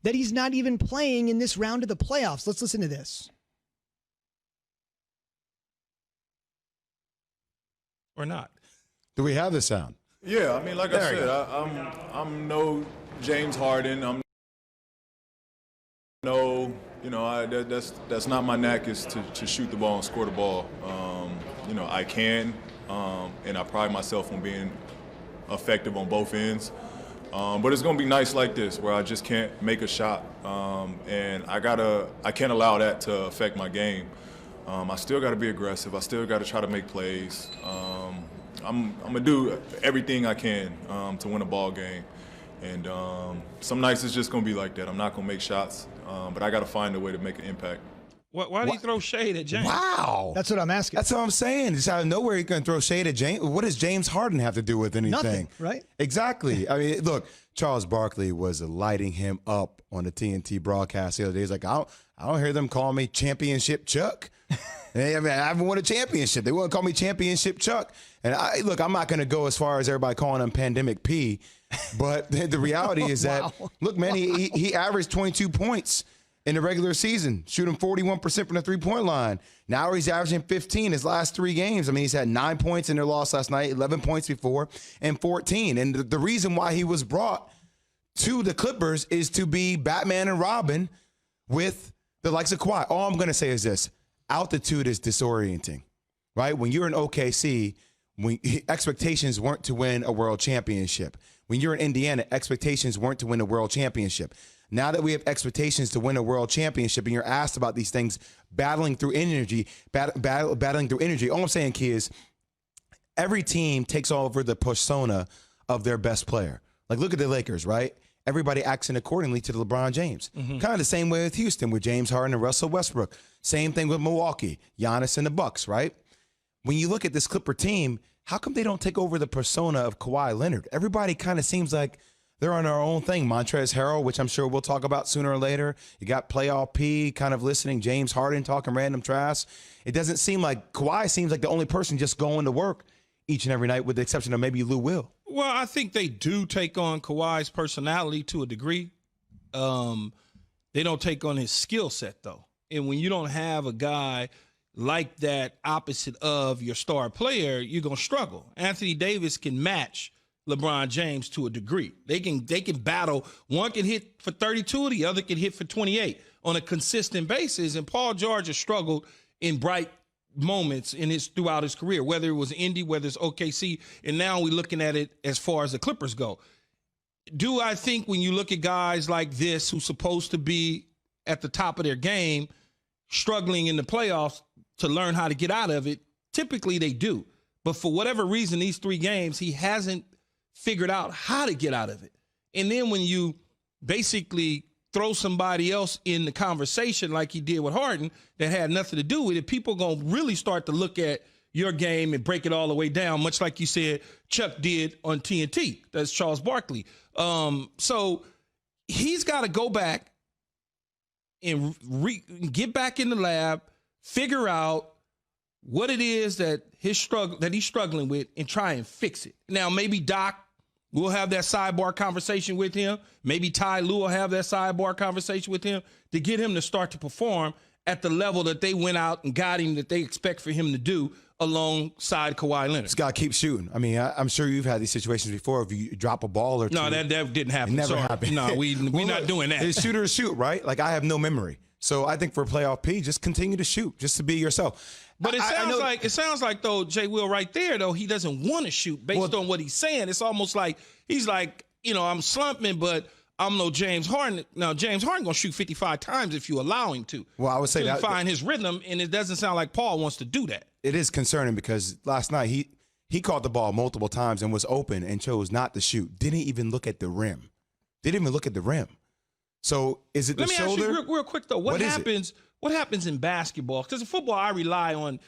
that he's not even playing in this round of the playoffs. Let's listen to this. Or not. Do we have the sound? Yeah, I mean, like I said, I'm no James Harden. I'm no, that's not my knack is to shoot the ball and score the ball. I can, and I pride myself on being effective on both ends. But it's gonna be nights like this where I just can't make a shot, and I can't allow that to affect my game. I still got to be aggressive. I still got to try to make plays. I'm gonna do everything I can to win a ball game, and some nights it's just gonna be like that. I'm not gonna make shots, but I got to find a way to make an impact. Why do you throw shade at James? Wow. That's what I'm asking. That's what I'm saying. Just out of nowhere, you're going to throw shade at James. What does James Harden have to do with anything? Nothing, right? Exactly. I mean, look, Charles Barkley was lighting him up on the TNT broadcast the other day. He's like, I don't hear them call me Championship Chuck. I mean, I haven't won a championship. They wouldn't call me Championship Chuck. And look, I'm not going to go as far as everybody calling him Pandemic P, but the reality is that, look, man, he averaged 22 points in the regular season, shooting 41% from the three-point line. Now he's averaging 15 his last 3 games. I mean, he's had 9 points in their loss last night, 11 points before, and 14. And the reason why he was brought to the Clippers is to be Batman and Robin with the likes of Kawhi. All I'm going to say is this. Altitude is disorienting, right? When you're in OKC, expectations weren't to win a world championship. When you're in Indiana, expectations weren't to win a world championship. Now that we have expectations to win a world championship and you're asked about these things, battling through energy, all I'm saying, Key, is every team takes over the persona of their best player. Like, look at the Lakers, right? Everybody acting accordingly to LeBron James. Mm-hmm. Kind of the same way with Houston with James Harden and Russell Westbrook. Same thing with Milwaukee, Giannis and the Bucks, right? When you look at this Clipper team, how come they don't take over the persona of Kawhi Leonard? Everybody kind of seems like they're on their own thing. Montrezl Harrell, which I'm sure we'll talk about sooner or later. You got Playoff P kind of listening. James Harden talking random trash. It doesn't seem like Kawhi seems like the only person just going to work each and every night, with the exception of maybe Lou Will. Well, I think they do take on Kawhi's personality to a degree. They don't take on his skill set, though. And when you don't have a guy like that opposite of your star player, you're going to struggle. Anthony Davis can match LeBron James to a degree. They can battle. One can hit for 32, the other can hit for 28 on a consistent basis. And Paul George has struggled in bright moments throughout his career, whether it was Indy, whether it's OKC, and now we're looking at it as far as the Clippers go. Do I think when you look at guys like this who's supposed to be at the top of their game, struggling in the playoffs to learn how to get out of it? Typically they do. But for whatever reason, these 3 games, he hasn't figured out how to get out of it. And then when you basically throw somebody else in the conversation like he did with Harden that had nothing to do with it, people going to really start to look at your game and break it all the way down, much like you said Chuck did on TNT. That's Charles Barkley. So he's got to go back and get back in the lab, figure out what it is that he's struggling with and try and fix it. Now, maybe Doc will have that sidebar conversation with him. Maybe Ty Lue will have that sidebar conversation with him to get him to start to perform at the level that they went out and got him, that they expect for him to do alongside Kawhi Leonard. This guy keeps shooting. I mean, I'm sure you've had these situations before. If you drop a ball or two. No, that didn't happen. It never happened. No, we're not doing that. It's shooters shoot, right? Like, I have no memory. So I think for playoff P, just continue to shoot, just to be yourself. But it sounds like though, Jay Will right there, though, he doesn't want to shoot based on what he's saying. It's almost like he's like, I'm slumping, but I'm no James Harden. Now, James Harden going to shoot 55 times if you allow him to. Well, I would say that find his rhythm, and it doesn't sound like Paul wants to do that. It is concerning because last night he caught the ball multiple times and was open and chose not to shoot. Didn't even look at the rim. So is it the shoulder? Let me ask you real quick, though. What happens in basketball? Because in football, I rely on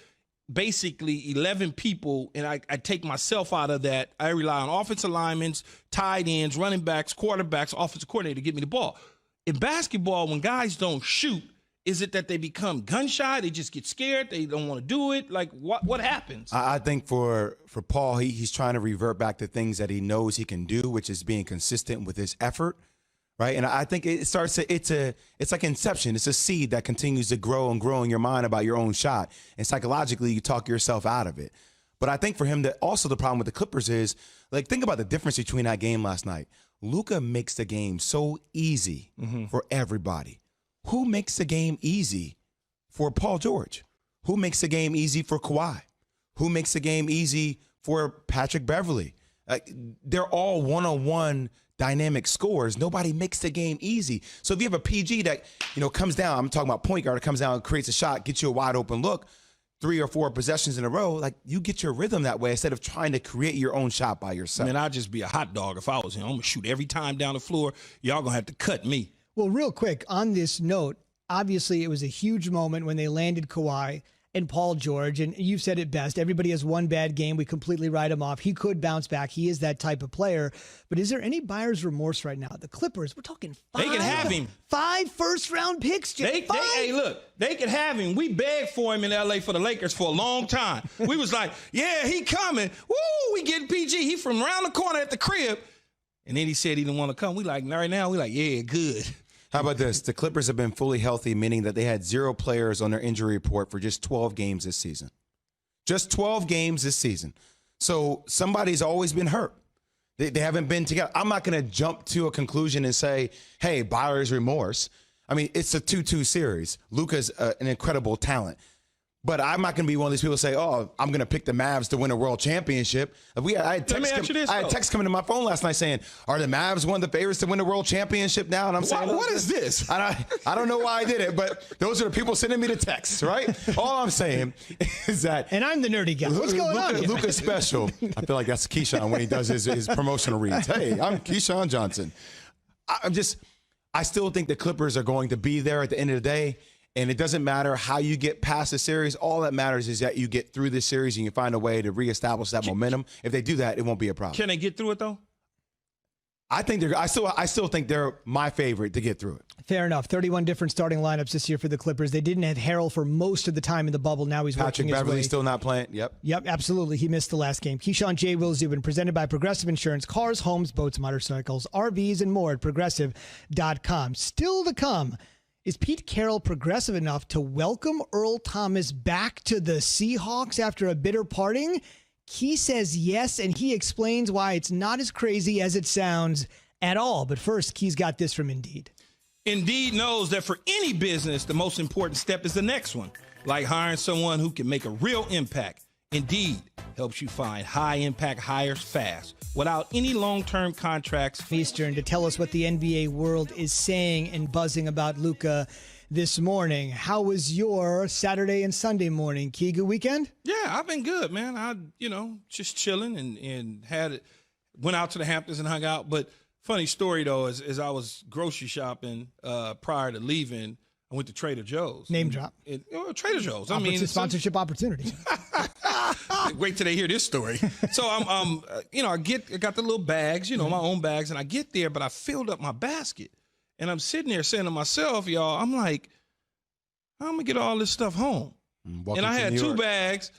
basically 11 people, and I take myself out of that. I rely on offensive linemen, tight ends, running backs, quarterbacks, offensive coordinator to get me the ball. In basketball, when guys don't shoot, is it that they become gun shy? They just get scared? They don't want to do it? Like, what happens? I think for Paul, he's trying to revert back to things that he knows he can do, which is being consistent with his effort. right? And I think it starts to, it's like inception. It's a seed that continues to grow and grow in your mind about your own shot. And psychologically, you talk yourself out of it. But I think for him, that also the problem with the Clippers is, like, think about the difference between that game last night. Luka makes the game so easy for everybody. Who makes the game easy for Paul George? Who makes the game easy for Kawhi? Who makes the game easy for Patrick Beverly? They're all one-on-one dynamic scores. Nobody makes the game easy. So if you have a PG that, comes down, I'm talking about point guard, comes down and creates a shot, gets you a wide open look, 3 or 4 possessions in a row, like, you get your rhythm that way instead of trying to create your own shot by yourself. I mean, I'd just be a hot dog if I was him. I'm going to shoot every time down the floor. Y'all going to have to cut me. Well, real quick, on this note, obviously it was a huge moment when they landed Kawhi and Paul George, and you've said it best. Everybody has one bad game. We completely write him off. He could bounce back. He is that type of player. But is there any buyer's remorse right now? The Clippers, we're talking 5. They can have him. 5 first-round picks, Jay. Hey, look, they could have him. We begged for him in L.A. for the Lakers for a long time. We was like, yeah, he coming. Woo, we getting PG. He from around the corner at the crib. And then he said he didn't want to come. We like, right now, we like, yeah, good. How about this? The Clippers have been fully healthy, meaning that they had 0 players on their injury report for just 12 games this season. Just 12 games this season. So somebody's always been hurt. They haven't been together. I'm not going to jump to a conclusion and say, hey, buyer's remorse. I mean, it's a 2-2 series. Luka's an incredible talent. But I'm not going to be one of these people who say, oh, I'm going to pick the Mavs to win a world championship. I had text coming to my phone last night saying, are the Mavs one of the favorites to win the world championship now? And I'm saying, what is this? I don't know why I did it, but those are the people sending me the texts, right? All I'm saying is that. And I'm the nerdy guy. What's going on? Luka's special. I feel like that's Keyshawn when he does his promotional reads. Hey, I'm Keyshawn Johnson. I still think the Clippers are going to be there at the end of the day. And it doesn't matter how you get past the series. All that matters is that you get through this series and you find a way to reestablish that momentum. If they do that, it won't be a problem. Can they get through it, though? I still think they're my favorite to get through it. Fair enough. 31 different starting lineups this year for the Clippers. They didn't have Harrell for most of the time in the bubble. Now he's Patrick working his way. Beverly still not playing. Yep, absolutely. He missed the last game. Keyshawn J. Will Zubin, presented by Progressive Insurance. Cars, homes, boats, motorcycles, RVs, and more at Progressive.com. Still to come. Is Pete Carroll progressive enough to welcome Earl Thomas back to the Seahawks after a bitter parting? Key says yes, and he explains why it's not as crazy as it sounds at all. But first, Key's got this from Indeed. Indeed knows that for any business, the most important step is the next one, like hiring someone who can make a real impact. Indeed helps you find high-impact hires fast without any long-term contracts. Eastern to tell us what the NBA world is saying and buzzing about Luka this morning. How was your Saturday and Sunday morning, Key? Good weekend? Yeah, I've been good, man. I, just chilling and went out to the Hamptons and hung out. But funny story, though, is I was grocery shopping prior to leaving. I went to Trader Joe's. Name drop. Trader Joe's. Sponsorship opportunity. Wait till they hear this story. So I got the little bags, my own bags, and I get there, but I filled up my basket. And I'm sitting there saying to myself, y'all, I'm like, how am I gonna get all this stuff home? And I had 2 bags,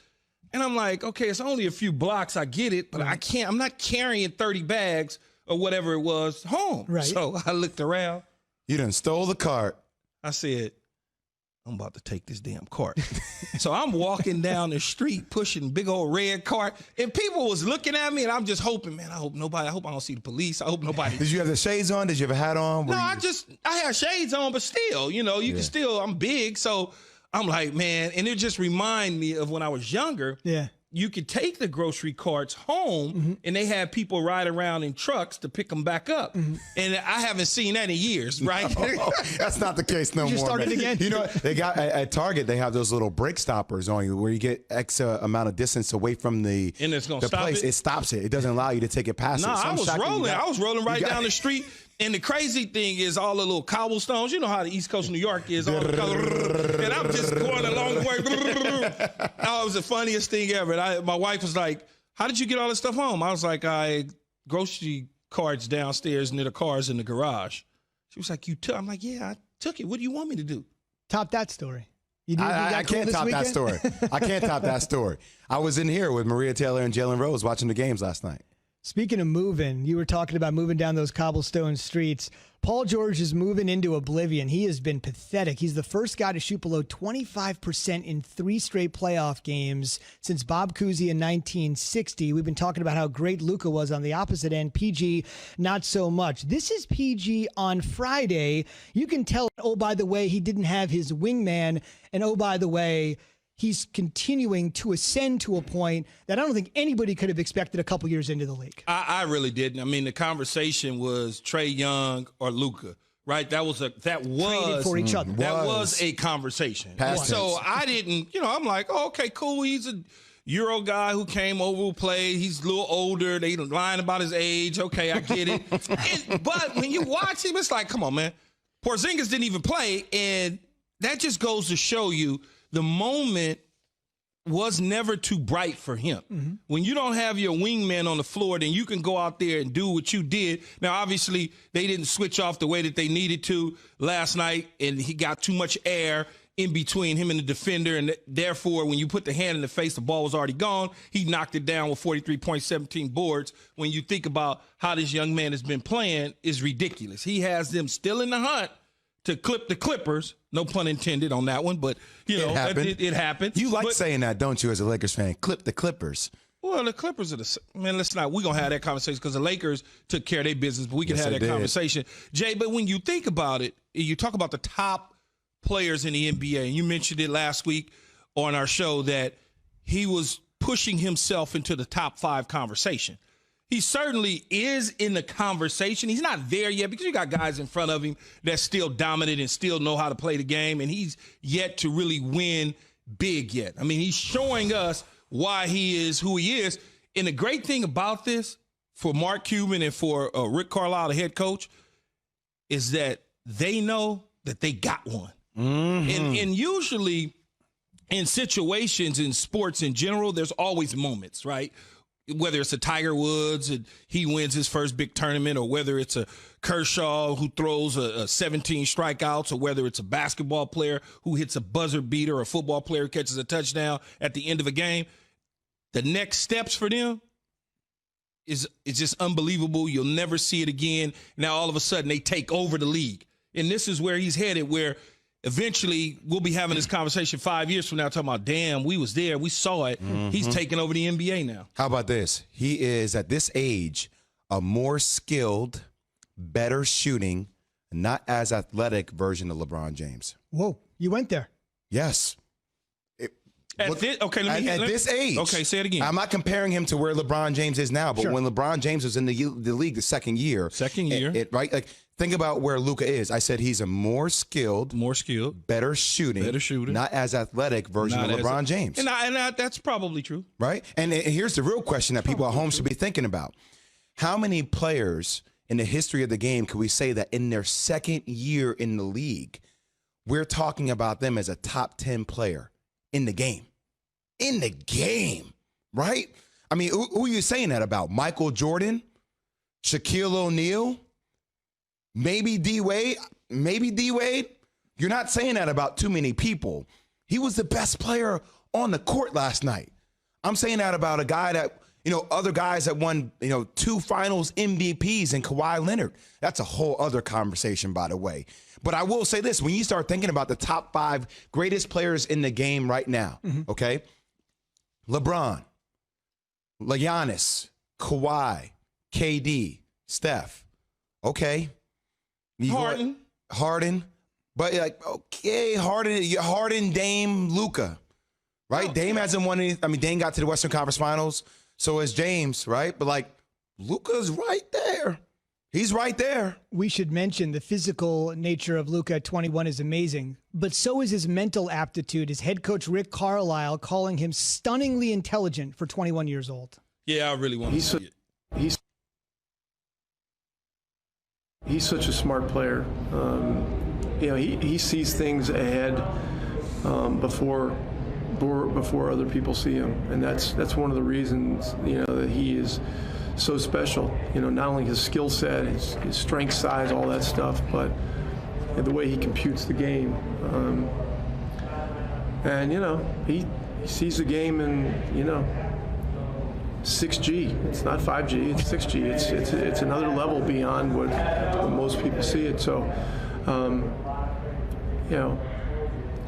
and I'm like, okay, it's only a few blocks, I get it, but I'm not carrying 30 bags or whatever it was home. Right. So I looked around. You done stole the cart. I said, I'm about to take this damn cart. So I'm walking down the street pushing big old red cart, and people was looking at me, and I'm just hoping, man, I hope I don't see the police. I hope nobody. Did you have the shades on? Did you have a hat on? No, I had shades on, but still, you can still, I'm big. So I'm like, man, and it just remind me of when I was younger. Yeah. You could take the grocery carts home, and they had people ride around in trucks to pick them back up. And I haven't seen that in years, right? No, that's not the case no more. You started again. You know, they got at Target, they have those little brake stoppers on you where you get X amount of distance away from the and it's gonna stop place. It stops it. It doesn't allow you to take it past it. So I was rolling right down the street. And the crazy thing is all the little cobblestones. You know how the East Coast of New York is. All the and I'm just going along the way. Oh, it was the funniest thing ever. And my wife was like, how did you get all this stuff home? I was like, I grocery carts downstairs near the cars in the garage. She was like, you took? I'm like, yeah, I took it. What do you want me to do? Top that story. I can't top that story. I can't top that story. I was in here with Maria Taylor and Jalen Rose watching the games last night. Speaking of moving, you were talking about moving down those cobblestone streets. Paul George is moving into oblivion. He has been pathetic. He's the first guy to shoot below 25% in 3 straight playoff games since Bob Cousy in 1960. We've been talking about how great Luka was on the opposite end. PG, not so much. This is PG on Friday. You can tell, oh, by the way, he didn't have his wingman. And oh, by the way, he's continuing to ascend to a point that I don't think anybody could have expected a couple years into the league. I really didn't. I mean, the conversation was Trae Young or Luka, right? That was Traded for each other. That was a conversation. So I didn't, I'm like, oh, okay, cool. He's a Euro guy who came over, who played. He's a little older. They lying about his age. Okay, I get it. But when you watch him, it's like, come on, man. Porzingis didn't even play, and that just goes to show you the moment was never too bright for him. Mm-hmm. When you don't have your wingman on the floor, then you can go out there and do what you did. Now, obviously, they didn't switch off the way that they needed to last night, and he got too much air in between him and the defender, and therefore, when you put the hand in the face, the ball was already gone. He knocked it down with 43 points, 17 boards. When you think about how this young man has been playing, is ridiculous. He has them still in the hunt to clip the Clippers. No pun intended on that one, but, it happened. You like saying that, don't you, as a Lakers fan? Clip the Clippers. Well, the Clippers are we're going to have that conversation because the Lakers took care of their business, but we can have that conversation. Jay, but when you think about it, you talk about the top players in the NBA, and you mentioned it last week on our show that he was pushing himself into the top 5 conversation. He certainly is in the conversation. He's not there yet because you got guys in front of him that still dominant and still know how to play the game, and he's yet to really win big yet. I mean, he's showing us why he is who he is. And the great thing about this for Mark Cuban and for Rick Carlisle, the head coach, is that they know that they got one. Mm-hmm. And usually in situations in sports in general, there's always moments, right? Whether it's a Tiger Woods and he wins his first big tournament, or whether it's a Kershaw who throws a 17 strikeouts, or whether it's a basketball player who hits a buzzer beater, or a football player who catches a touchdown at the end of a game, the next steps for them is just unbelievable. You'll never see it again. Now, all of a sudden, they take over the league. And this is where he's headed, where eventually we'll be having this conversation 5 years from now, talking about, damn, we was there, we saw it. Mm-hmm. He's taking over the NBA now. How about this? He is, at this age, a more skilled, better shooting, not as athletic version of LeBron James. Whoa, you went there. Yes. At this age. Okay, say it again. I'm not comparing him to where LeBron James is now, but sure. When LeBron James was in the league the second year. Right? Like, think about where Luka is. I said he's a more skilled, better shooting, not as athletic version of LeBron James. And that's probably true. Right? And here's the real question that people at home should be thinking about. How many players in the history of the game could we say that in their second year in the league, we're talking about them as a top 10 player in the game? In the game, right? I mean, who are you saying that about? Michael Jordan? Shaquille O'Neal? Maybe D-Wade? You're not saying that about too many people. He was the best player on the court last night. I'm saying that about a guy that, other guys that won, 2 finals MVPs in Kawhi Leonard. That's a whole other conversation, by the way. But I will say this, when you start thinking about the top 5 greatest players in the game right now, okay? LeBron, Giannis, Kawhi, KD, Steph. Okay. Harden. But Harden, Dame, Luka. Right? Dame hasn't won any. I mean, Dame got to the Western Conference Finals. So is James, right? But Luka's right there. He's right there. We should mention the physical nature of Luka at 21 is amazing, but so is his mental aptitude. His head coach, Rick Carlisle, calling him stunningly intelligent for 21 years old. Yeah, I really want to see it. He's such a smart player. He sees things ahead before other people see him, and that's one of the reasons that he is so special. Not only his skill set, his strength, size, all that stuff, but the way he computes the game. And he sees the game, and 6G. It's not 5G. It's 6G. It's another level beyond what most people see it. So,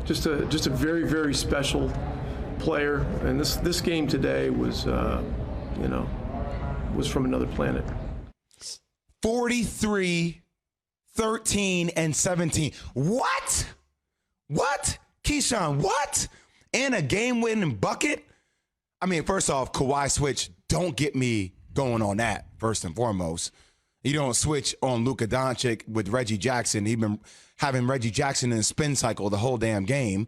just a very, very special player. And this game today was from another planet. 43, 13, and 17. What? Keyshawn, what? And a game-winning bucket? I mean, first off, Kawhi switch, don't get me going on that, first and foremost. You don't switch on Luka Doncic with Reggie Jackson. He's been having Reggie Jackson in a spin cycle the whole damn game.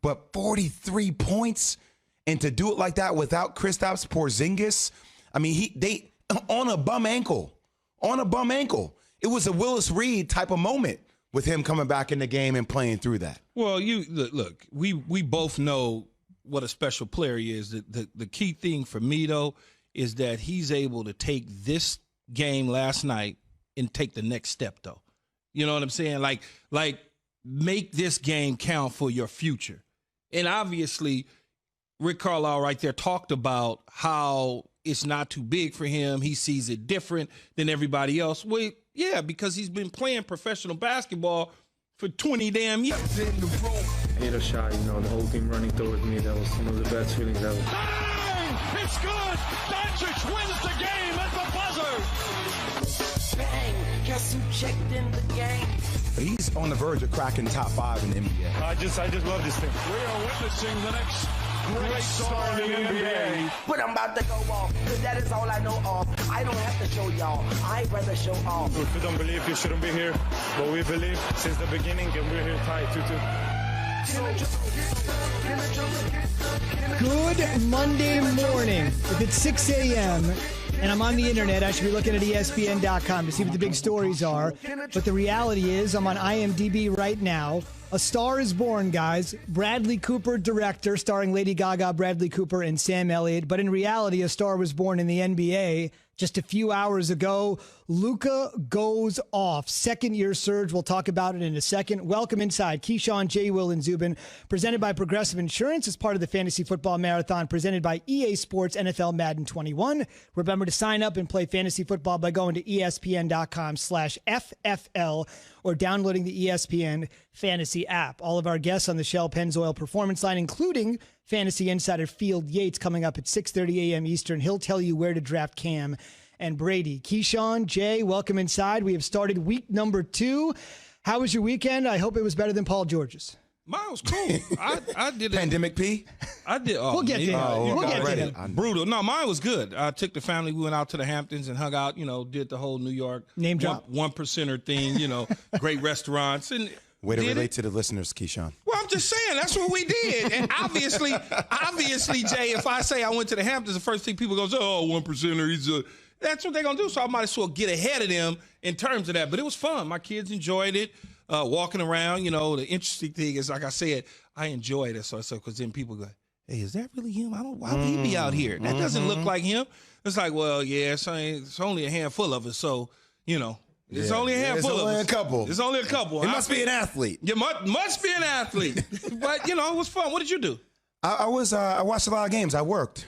But 43 points, and to do it like that without Kristaps Porzingis, I mean, they on a bum ankle. It was a Willis Reed type of moment with him coming back in the game and playing through that. Well, look, we both know what a special player he is. The key thing for me, though, is that he's able to take this game last night and take the next step, though. You know what I'm saying? Like make this game count for your future. And obviously, Rick Carlisle right there talked about how it's not too big for him. He sees it different than everybody else. Well, yeah, because he's been playing professional basketball for 20 damn years. Hit a shot, the whole team running towards me. That was one of the best feelings ever. Bang! It's good! Doncic wins the game at the buzzer! Bang! Guess who checked in the game? He's on the verge of cracking top 5 in the NBA. I just love this thing. We are witnessing the next great star in the NBA. But I'm about to go off, because that is all I know of. I don't have to show y'all. I'd rather show off. If you don't believe, you shouldn't be here. But we believe since the beginning, and we're here tied 2-2. Good Monday morning. If it's 6 a.m. and I'm on the internet, I should be looking at ESPN.com to see what the big stories are. But the reality is, I'm on IMDb right now. A Star is Born, guys. Bradley Cooper, director, starring Lady Gaga, Bradley Cooper, and Sam Elliott. But in reality, a star was born in the NBA. Just a few hours ago, Luka goes off. Second-year surge. We'll talk about it in a second. Welcome inside. Keyshawn, J. Will, and Zubin. Presented by Progressive Insurance as part of the Fantasy Football Marathon. Presented by EA Sports NFL Madden 21. Remember to sign up and play fantasy football by going to ESPN.com/FFL or downloading the ESPN Fantasy app. All of our guests on the Shell Pennzoil Performance Line, including Fantasy Insider Field Yates, coming up at 6:30 a.m. Eastern. He'll tell you where to draft Cam and Brady. Keyshawn, Jay, welcome inside. We have started week number 2. How was your weekend? I hope it was better than Paul George's. Mine was cool. I did it. Pandemic P? I did. Oh, We'll get to him. We'll get to him. Brutal. No, mine was good. I took the family. We went out to the Hamptons and hung out. Did the whole New York Name drop. one percenter thing. Great restaurants and. Way to relate to the listeners, Keyshawn. Well, I'm just saying that's what we did, and obviously, Jay. If I say I went to the Hamptons, the first thing people go, "Oh, 1%er." That's what they're gonna do. So I might as well get ahead of them in terms of that. But it was fun. My kids enjoyed it. Walking around. The interesting thing is, like I said, I enjoyed it. So because then people go, "Hey, is that really him? Why would he be out here? That doesn't look like him." It's like, well, yeah, it's only a handful of us. So It's only a handful of us. It's only a couple. He must be an athlete. You must be an athlete. But, it was fun. What did you do? I watched a lot of games. I worked.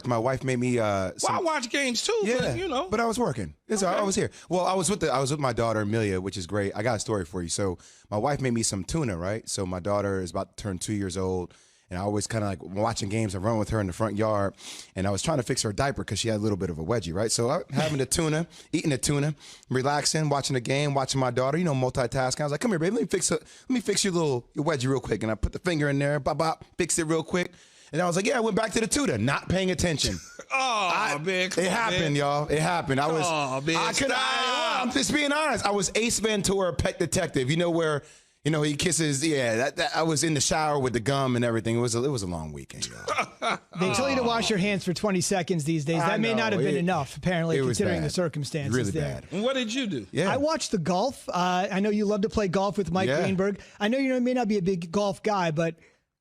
My wife made me I watch games too, but But I was working. Okay. I was here. Well, I was with my daughter Amelia, which is great. I got a story for you. So my wife made me some tuna, right? So my daughter is about to turn 2 years old. And I always kind of like watching games. I run with her in the front yard, and I was trying to fix her diaper because she had a little bit of a wedgie, right? So I'm having the tuna, eating the tuna, relaxing, watching the game, watching my daughter, multitasking. I was like, "Come here, baby, let me fix your wedgie real quick." And I put the finger in there, bop, fixed it real quick. And I was like, "Yeah," I went back to the tuna, not paying attention. Man, it happened, y'all. It happened. I'm just being honest. I was Ace Ventura, Pet Detective. Where. He kisses. Yeah, I was in the shower with the gum and everything. It was a long weekend. They tell you to wash your hands for 20 seconds these days. That may not have been enough, apparently, considering the circumstances. Really there. bad. And what did you do? Yeah, I watched the golf. I know you love to play golf with Mike Greenberg. I know you may not be a big golf guy, but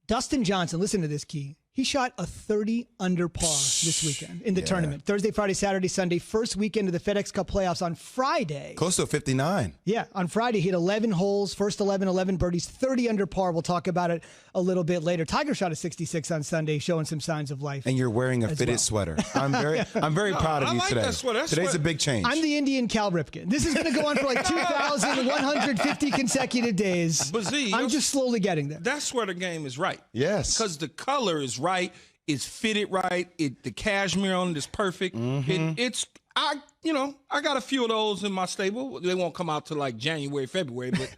Dustin Johnson. Listen to this, Key. He shot a 30 under par this weekend in the tournament. Thursday, Friday, Saturday, Sunday, first weekend of the FedEx Cup playoffs on Friday. Close to a 59. Yeah, on Friday, he had 11 holes, first 11 birdies, 30 under par. We'll talk about it a little bit later. Tiger shot a 66 on Sunday, showing some signs of life. And you're wearing a fitted sweater. I'm very proud of you today. That sweater. Today's a big change. I'm the Indian Cal Ripken. This is going to go on for like 2,150 consecutive days. But Z, I'm just slowly getting there. That sweater game is right. Yes. Because the color is right. It's fitted right. The cashmere on it is perfect. I got a few of those in my stable. They won't come out till like January, February, but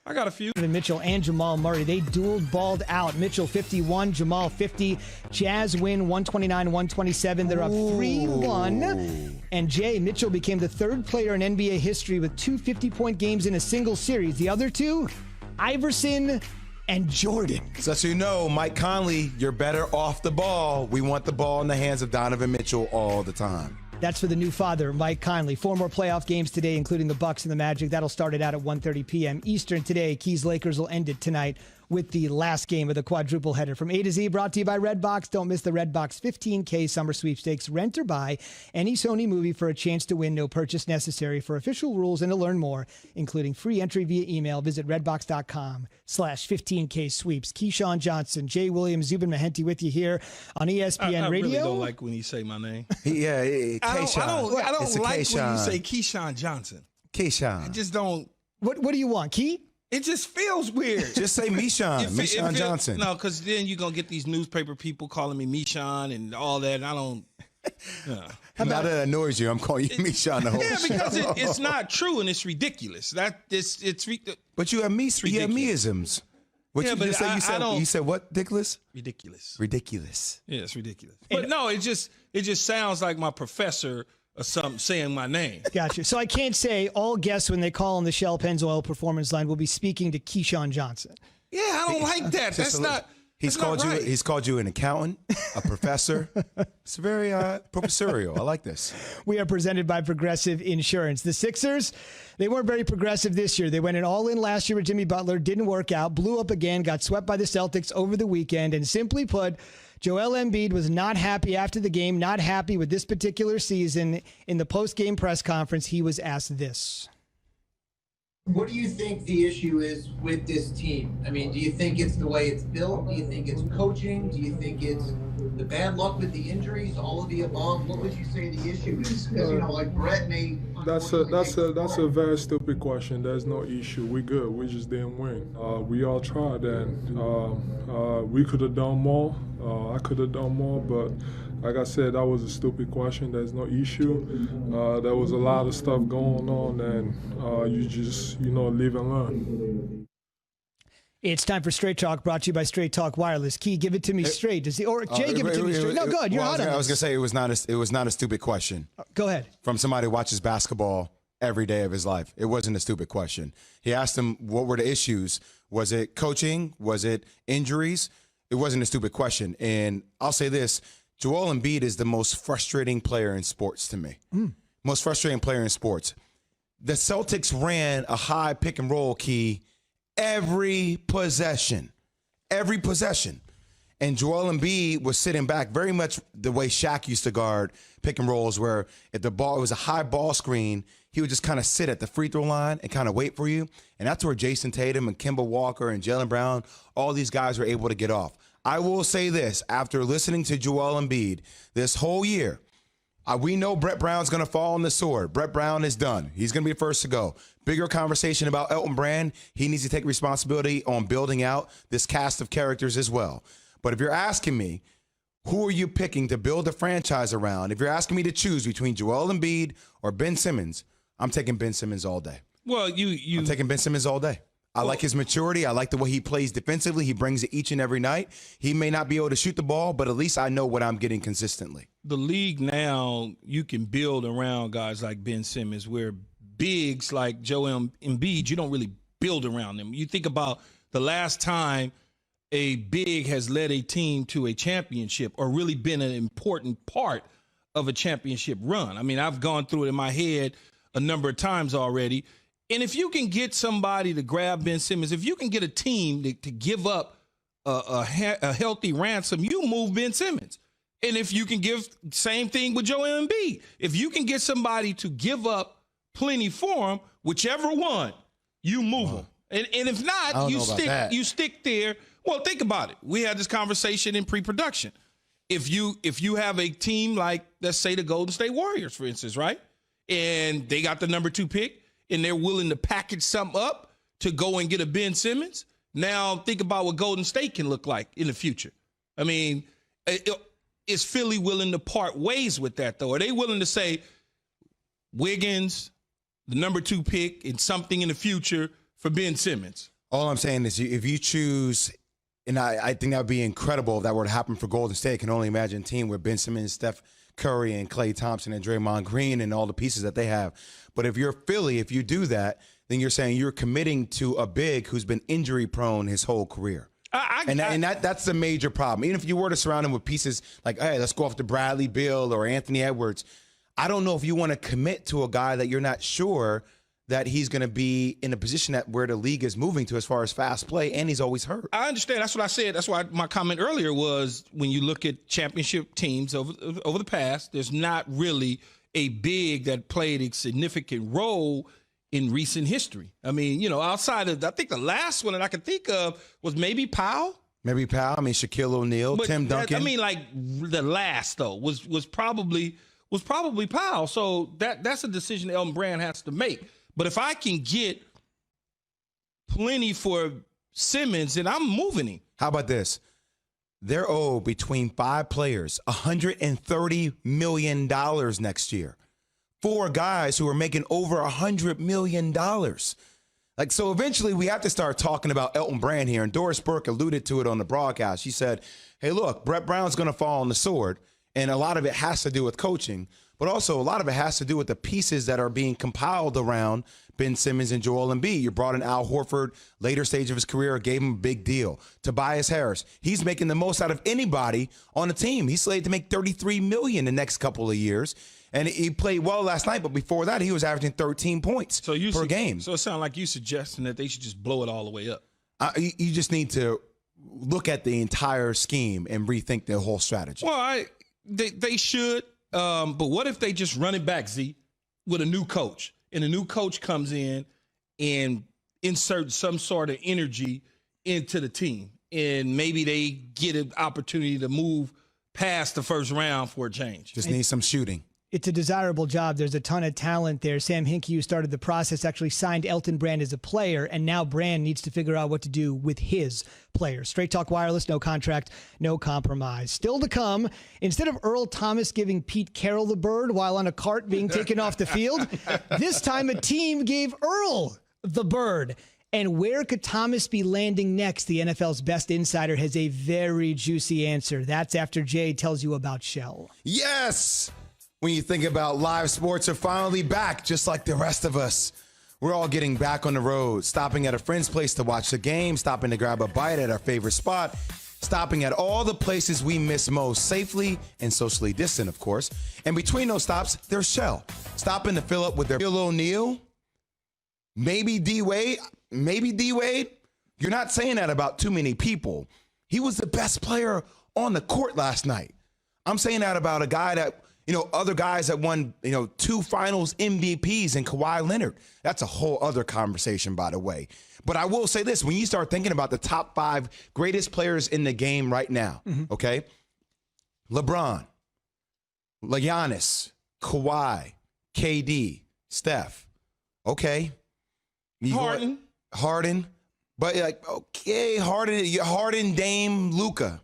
I got a few. Mitchell and Jamal Murray, they dueled balled out. Mitchell 51, Jamal 50. Jazz win 129-127. They're up 3-1. And Jay Mitchell became the third player in NBA history with 2 50-point games in a single series. The other two, Iverson and Jordan. So you know, Mike Conley, you're better off the ball. We want the ball in the hands of Donovan Mitchell all the time. That's for the new father, Mike Conley. 4 more playoff games today, including the Bucks and the Magic. That'll start it out at 1:30 p.m. Eastern today. Keys Lakers will end it tonight with the last game of the quadruple header. From A to Z, brought to you by Redbox. Don't miss the Redbox 15K Summer Sweepstakes. Rent or buy any Sony movie for a chance to win. No purchase necessary. For official rules and to learn more, including free entry via email, visit redbox.com/15K sweeps. Keyshawn Johnson, Jay Williams, Zubin Mehenti with you here on ESPN I Radio. really don't like when you say my name. Keyshawn. I don't like Keyshawn. when you say Keyshawn Johnson. Keyshawn. I just don't. What do you want, Key? It just feels weird. Just say Mishan Johnson. No, because then you're going to get these newspaper people calling me Mishan and all that. And I don't. Now that annoys you, I'm calling you Mishan the whole Yeah, show. because it's not true and it's ridiculous. But you have meisms. What Yeah, you but just said? You said what? Ridiculous? Ridiculous. Yeah, it's ridiculous. But no, it just sounds like my professor or something saying my name. Gotcha. So I can't say all guests when they call on the Shell Pennzoil Performance Line will be speaking to Keyshawn Johnson. Yeah, I don't like that. That's not. He's called you. He's called you an accountant, a professor. It's very professorial. I like this. We are presented by Progressive Insurance. The Sixers, they weren't very progressive this year. They went all in last year with Jimmy Butler, didn't work out, blew up again, got swept by the Celtics over the weekend, and simply put, Joel Embiid was not happy after the game, not happy with this particular season. In the post-game press conference, he was asked this. What do you think the issue is with this team? I mean, do you think it's the way it's built? Do you think it's coaching? Do you think it's the bad luck with the injuries? All of the above? What would you say the issue is? Because like Brett may. That's a very stupid question. There's no issue. We good. We just didn't win. We all tried, and we could have done more. I could have done more, but like I said, that was a stupid question. There's no issue. There was a lot of stuff going on, and you just live and learn. It's time for Straight Talk, brought to you by Straight Talk Wireless. Key, give it to me straight. Jay, give it to me straight. No, go ahead. You're hot on this. I was gonna say it was not a stupid question. Go ahead. From somebody who watches basketball every day of his life. It wasn't a stupid question. He asked him what were the issues. Was it coaching? Was it injuries? It wasn't a stupid question. And I'll say this. Joel Embiid is the most frustrating player in sports to me. Most frustrating player in sports. The Celtics ran a high pick and roll key every possession. And Joel Embiid was sitting back very much the way Shaq used to guard pick and rolls, where if the ball was a high ball screen, he would just kind of sit at the free throw line and kind of wait for you. And that's where Jason Tatum and Kemba Walker and Jaylen Brown, all these guys were able to get off. I will say this, after listening to Joel Embiid this whole year, we know Brett Brown's going to fall on the sword. Brett Brown is done. He's going to be the first to go. Bigger conversation about Elton Brand. He needs to take responsibility on building out this cast of characters as well. But if you're asking me, who are you picking to build a franchise around? If you're asking me to choose between Joel Embiid or Ben Simmons, I'm taking Ben Simmons all day. Well, I'm taking Ben Simmons all day. I like his maturity. I like the way he plays defensively. He brings it each and every night. He may not be able to shoot the ball, but at least I know what I'm getting consistently. The league now, you can build around guys like Ben Simmons, where bigs like Joel Embiid, you don't really build around them. You think about the last time a big has led a team to a championship or really been an important part of a championship run. I mean, I've gone through it in my head a number of times already. And if you can get somebody to grab Ben Simmons, if you can get a team to give up a healthy ransom, you move Ben Simmons. And if you can give, same thing with Joel Embiid. If you can get somebody to give up plenty for him, whichever one, you move them. And if not, you stick there. Well, think about it. We had this conversation in pre-production. If you have a team like, let's say, the Golden State Warriors, for instance, right? And they got the number 2 pick, and they're willing to package something up to go and get a Ben Simmons. Now think about what Golden State can look like in the future. I mean, is Philly willing to part ways with that, though? Are they willing to say Wiggins, the number 2 pick, and something in the future for Ben Simmons? All I'm saying is if you choose, and I think that would be incredible if that were to happen for Golden State. I can only imagine a team with Ben Simmons, Steph Curry, and Klay Thompson, and Draymond Green, and all the pieces that they have. But if you're Philly, if you do that, then you're saying you're committing to a big who's been injury-prone his whole career. That's the major problem. Even if you were to surround him with pieces like, hey, let's go off to Bradley Beal or Anthony Edwards, I don't know if you want to commit to a guy that you're not sure that he's going to be in a position that where the league is moving to as far as fast play, and he's always hurt. I understand. That's what I said. That's why my comment earlier was when you look at championship teams over the past, there's not really a big that played a significant role in recent history. I mean, outside of, I think the last one that I could think of was maybe Powell. Maybe Powell. I mean, Shaquille O'Neal, Tim Duncan. The last though was probably Powell. So that's a decision Elton Brand has to make. But if I can get plenty for Simmons, then I'm moving him. How about this? They're owed between 5 players $130 million next year. 4 guys who are making over $100 million. So eventually we have to start talking about Elton Brand here. And Doris Burke alluded to it on the broadcast. She said, hey, look, Brett Brown's going to fall on the sword. And a lot of it has to do with coaching. But also a lot of it has to do with the pieces that are being compiled around Ben Simmons and Joel Embiid. You brought in Al Horford, later stage of his career, gave him a big deal. Tobias Harris, he's making the most out of anybody on the team. He's slated to make $33 million the next couple of years. And he played well last night, but before that, he was averaging 13 points per game. So it sounds like you suggesting that they should just blow it all the way up. You just need to look at the entire scheme and rethink the whole strategy. Well, they should. But what if they just run it back, Z, with a new coach, and a new coach comes in and inserts some sort of energy into the team, and maybe they get an opportunity to move past the first round for a change. Just need some shooting. It's a desirable job. There's a ton of talent there. Sam Hinkie, who started the process, actually signed Elton Brand as a player, and now Brand needs to figure out what to do with his players. Straight Talk Wireless, no contract, no compromise. Still to come, instead of Earl Thomas giving Pete Carroll the bird while on a cart being taken off the field, this time a team gave Earl the bird. And where could Thomas be landing next? The NFL's best insider has a very juicy answer. That's after Jay tells you about Shell. Yes! When you think about live sports are finally back, just like the rest of us. We're all getting back on the road, stopping at a friend's place to watch the game, stopping to grab a bite at our favorite spot, stopping at all the places we miss most, safely and socially distant, of course. And between those stops, there's Shell, stopping to fill up with their Shaquille O'Neal, maybe D-Wade. You're not saying that about too many people. He was the best player on the court last night. I'm saying that about a guy that, other guys that won, 2 finals MVPs in Kawhi Leonard. That's a whole other conversation, by the way. But I will say this, when you start thinking about the top 5 greatest players in the game right now, okay? LeBron, Giannis, Kawhi, KD, Steph, okay? Harden. But Harden, Dame, Luka,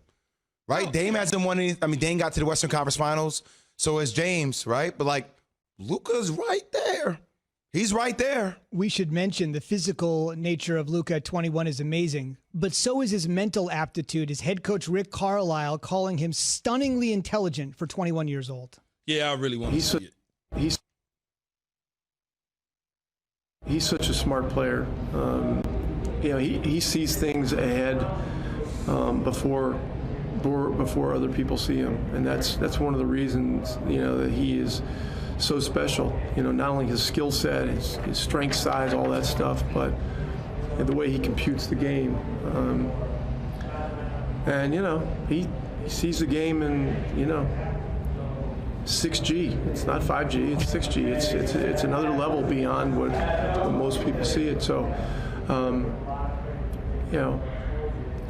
right? Dame hasn't won any. Dame got to the Western Conference Finals. So is James, right? But Luka's right there. He's right there. We should mention the physical nature of Luka at 21 is amazing, but so is his mental aptitude. His head coach, Rick Carlisle, calling him stunningly intelligent for 21 years old. Yeah, I really want to see it. He's such a smart player. He sees things ahead before other people see him, and that's one of the reasons that he is so special. Not only his skill set, his strength, size, all that stuff, but the way he computes the game. And, he sees the game in, 6G. It's not 5G, it's 6G. It's another level beyond what most people see it. So,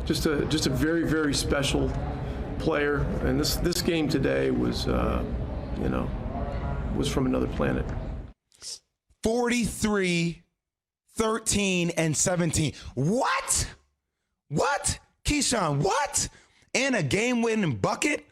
just a very, very special player. And this game today was, was from another planet. 43, 13, and 17. What? Keyshawn, what? And a game-winning bucket?